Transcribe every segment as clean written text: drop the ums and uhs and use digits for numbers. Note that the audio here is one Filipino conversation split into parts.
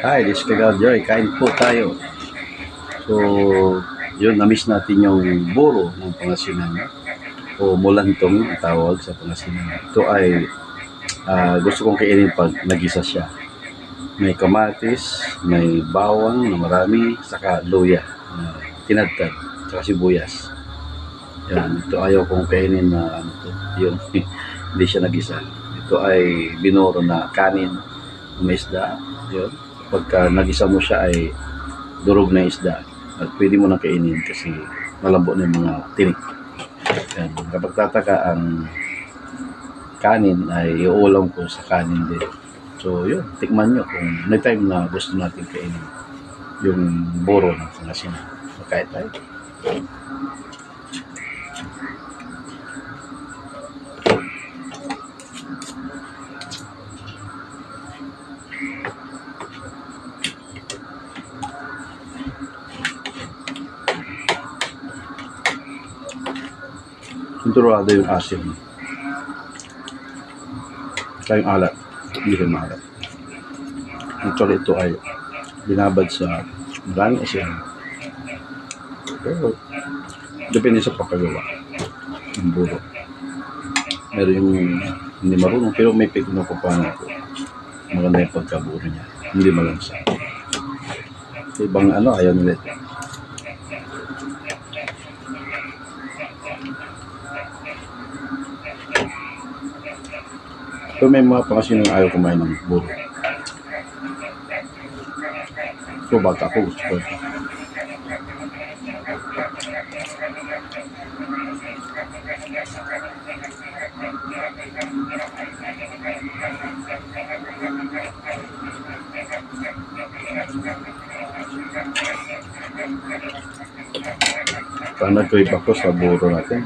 Hi, this is Kagao Joy. Kain po tayo. So, yun, na-miss natin yung buro ng Pangasinan. O mulantong ang tawag sa Pangasinan. Ito ay gusto kong kainin pag nagisa siya. May kamatis, may bawang na marami, saka luya na tinadtad, saka sibuyas. Yan, ito ayaw kong kainin na ano to, yung hindi siya nagisa. Ito ay binuro na kanin, may isda. Yun. Pagka nagisa mo siya ay durog na isda at pwede mo na kainin kasi malambot na yung mga tinik. Yan. Kapag tataka ang kanin ay iuulam ko sa kanin din. So yun, tikman nyo kung may time na gusto natin kainin yung buro ng Pangasinan. Makain tayo. Sinturado yung asin. Kaya yung alat. Hindi rin maalat. Actually, ito ay binabad sa maraming asin. Pero, depende sa pagkagawa ng buro. Meron yung hindi marunong, pero may pigno ko paano ako. Maganda yung pagkaburo niya. Hindi malansa. Ibang ayaw nila ito. So may mga Pangasinang ayaw kumain ng buro. So bata ko gusto ko ito. Sana ko iba ko sa buro natin.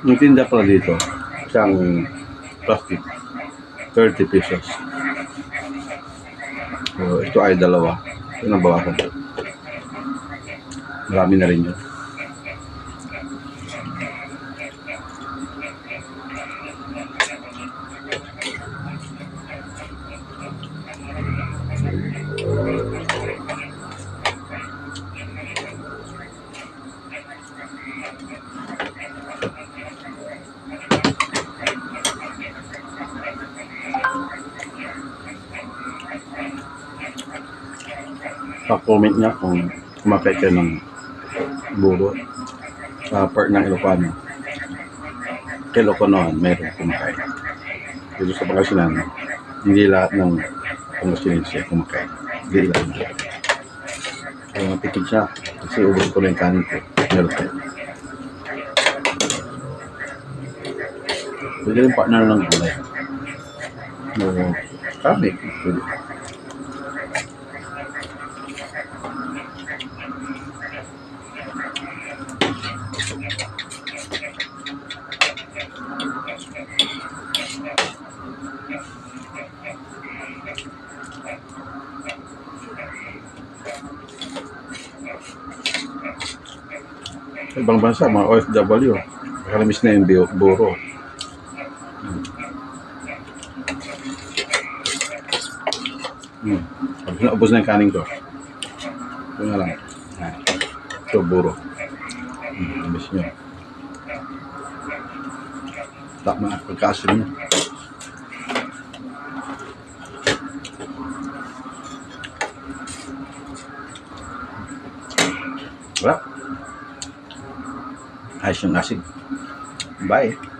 Yung tinda pala dito, isang plastic, 30 pesos. So, ito ay dalawa. Ito na bawasan. Marami na rin yun. Pa-comment niya kung kumakain kayo ng buro sa part ng Ilocano. Kay Ilocanoan, meron kumakain. Dito sa Pangasinan, hindi lahat ng Pangasinense kumakain. Hindi lahat. Kaya mapikid siya kasi ubos ko na yung kanin ko. Meron kayo. Pwede rin partner ng gulay. Kami, pwede. Sa ibang bansa, mga OFW, nakalimis na yung buro. Pag naubos na yung kanin ko, ito nga lang. Ito, buro. Namiss nyo. Tama ang pagkaso niya. Wala. Ayos yung asin. Bye.